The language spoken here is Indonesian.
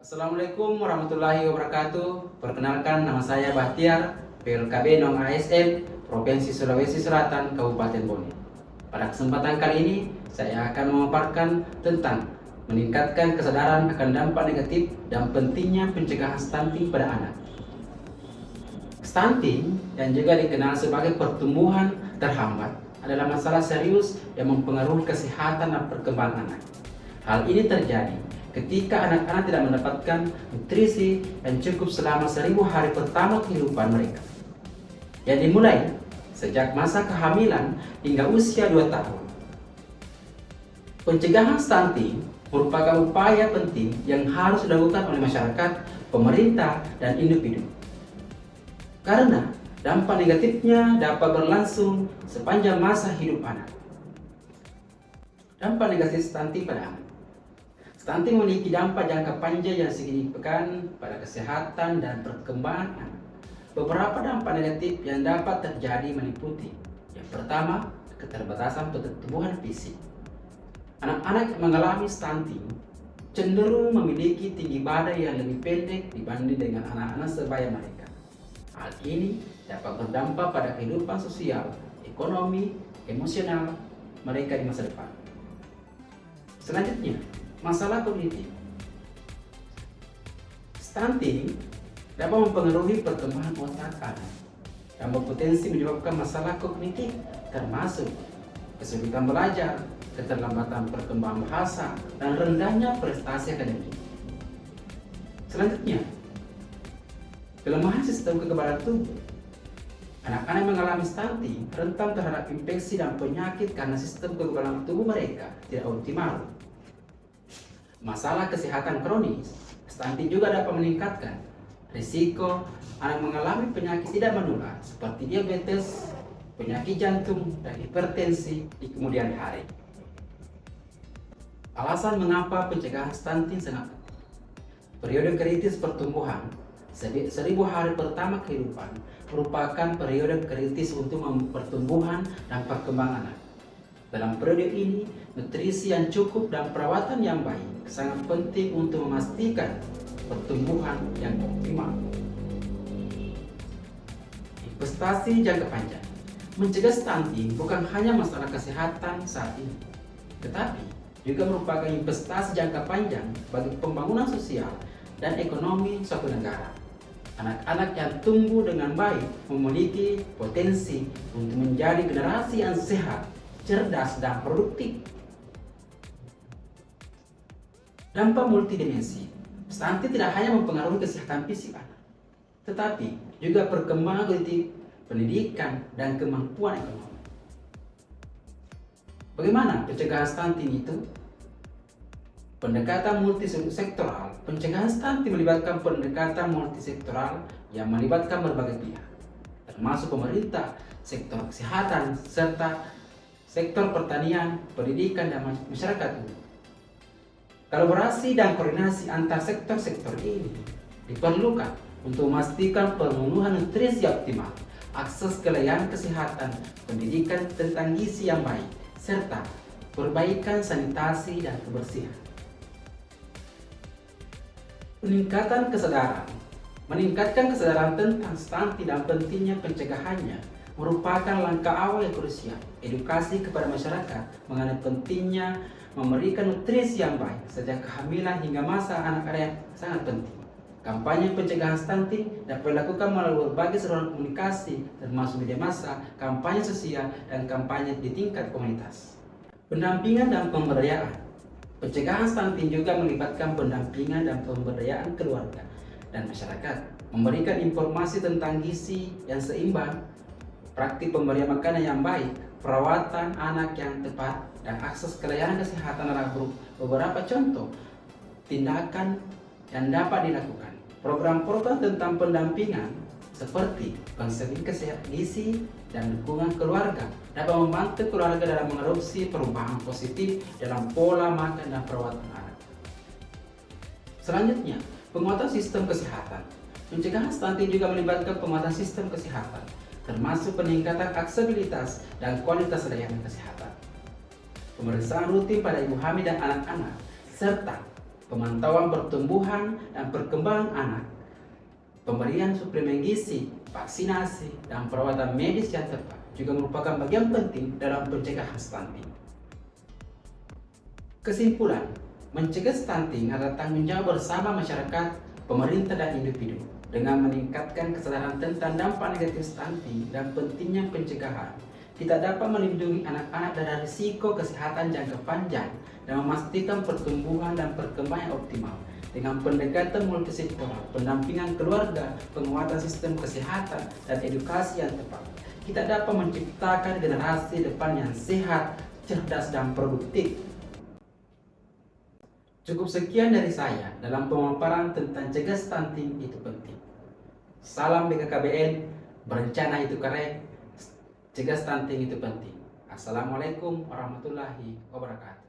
Assalamualaikum warahmatullahi wabarakatuh. Perkenalkan, nama saya Bahtiar, PLKB Non ASN, Provinsi Sulawesi Selatan, Kabupaten Bone. Pada kesempatan kali ini, saya akan memaparkan tentang meningkatkan kesadaran akan dampak negatif dan pentingnya pencegahan stunting pada anak. Stunting, yang juga dikenal sebagai pertumbuhan terhambat, adalah masalah serius yang mempengaruhi kesehatan dan perkembangan anak. Hal ini terjadi ketika anak-anak tidak mendapatkan nutrisi yang cukup selama 1000 hari pertama kehidupan mereka, yang dimulai sejak masa kehamilan hingga usia 2 tahun. Pencegahan stunting merupakan upaya penting yang harus dilakukan oleh masyarakat, pemerintah, dan individu. Karena dampak negatifnya dapat berlangsung sepanjang masa hidup anak. Dampak negatif stunting pada anak. Stunting memiliki dampak jangka panjang yang signifikan pada kesehatan dan perkembangan anak. Beberapa dampak negatif yang dapat terjadi meliputi: yang pertama, keterbatasan pertumbuhan fisik. Anak-anak yang mengalami stunting cenderung memiliki tinggi badan yang lebih pendek dibanding dengan anak-anak sebaya mereka. Hal ini dapat berdampak pada kehidupan sosial, ekonomi, emosional mereka di masa depan. Selanjutnya, masalah kognitif. Stunting dapat mempengaruhi perkembangan otak anak dan berpotensi menyebabkan masalah kognitif, termasuk kesulitan belajar, keterlambatan perkembangan bahasa, dan rendahnya prestasi akademik. Selanjutnya, kelemahan sistem kekebalan tubuh. Anak-anak yang mengalami stunting rentan terhadap infeksi dan penyakit karena sistem kekebalan tubuh mereka tidak optimal. Masalah kesehatan kronis. Stunting juga dapat meningkatkan risiko anak mengalami penyakit tidak menular seperti diabetes, penyakit jantung, dan hipertensi di kemudian hari. Alasan mengapa pencegahan stunting sangat penting. Periode kritis pertumbuhan 1000 hari pertama kehidupan merupakan periode kritis untuk pertumbuhan dan perkembangan anak. Dalam periode ini, nutrisi yang cukup dan perawatan yang baik sangat penting untuk memastikan pertumbuhan yang optimal. Investasi jangka panjang. Mencegah stunting bukan hanya masalah kesehatan saat ini, tetapi juga merupakan investasi jangka panjang bagi pembangunan sosial dan ekonomi suatu negara. Anak-anak yang tumbuh dengan baik memiliki potensi untuk menjadi generasi yang sehat, cerdas, dan produktif. Dampak multidimensi. Stunting tidak hanya mempengaruhi kesehatan fisik anak, tetapi juga perkembangan kognitif, pendidikan, dan kemampuan ekonomi. Bagaimana pencegahan stunting itu? Pendekatan multisektoral. Pencegahan stunting melibatkan pendekatan multisektoral yang melibatkan berbagai pihak, termasuk pemerintah, sektor kesehatan, serta sektor pertanian, pendidikan, dan masyarakat umum. Kolaborasi dan koordinasi antar sektor-sektor ini diperlukan untuk memastikan pemenuhan nutrisi optimal, akses ke layanan kesehatan, pendidikan tentang gizi yang baik, serta perbaikan sanitasi dan kebersihan. Meningkatkan kesadaran. Meningkatkan kesadaran tentang stunting dan pentingnya pencegahannya merupakan langkah awal yang krusial. Edukasi kepada masyarakat mengenai pentingnya memberikan nutrisi yang baik sejak kehamilan hingga masa anak-anak sangat penting. Kampanye pencegahan stunting dapat dilakukan melalui berbagai saluran komunikasi, termasuk media massa, kampanye sosial, dan kampanye di tingkat komunitas. Pendampingan dan pemberdayaan. Pencegahan stunting juga melibatkan pendampingan dan pemberdayaan keluarga dan masyarakat, memberikan informasi tentang gizi yang seimbang, praktik pemberian makanan yang baik, perawatan anak yang tepat, dan akses ke layanan kesehatan adalah beberapa contoh tindakan yang dapat dilakukan. Program-program tentang pendampingan seperti konseling kesehatan gizi dan dukungan keluarga dapat membantu keluarga dalam mengadopsi perubahan positif dalam pola makan dan perawatan anak. Selanjutnya, penguatan sistem kesehatan. Pencegahan stunting juga melibatkan penguatan sistem kesehatan, termasuk peningkatan aksesibilitas dan kualitas layanan kesehatan. Pemeriksaan rutin pada ibu hamil dan anak-anak, serta pemantauan pertumbuhan dan perkembangan anak, pemberian suplemen gizi, vaksinasi, dan perawatan medis yang tepat juga merupakan bagian penting dalam pencegahan stunting. Kesimpulan, mencegah stunting adalah tanggung jawab bersama masyarakat, pemerintah, dan individu. Dengan meningkatkan kesadaran tentang dampak negatif stunting dan pentingnya pencegahan, kita dapat melindungi anak-anak dari risiko kesehatan jangka panjang dan memastikan pertumbuhan dan perkembangan yang optimal. Dengan pendekatan multisektoral, pendampingan keluarga, penguatan sistem kesehatan, dan edukasi yang tepat, kita dapat menciptakan generasi depan yang sehat, cerdas, dan produktif. Cukup sekian dari saya dalam pemaparan tentang cegah stunting itu penting. Salam BKKBN, berencana itu keren, cegah stunting itu penting. Assalamualaikum warahmatullahi wabarakatuh.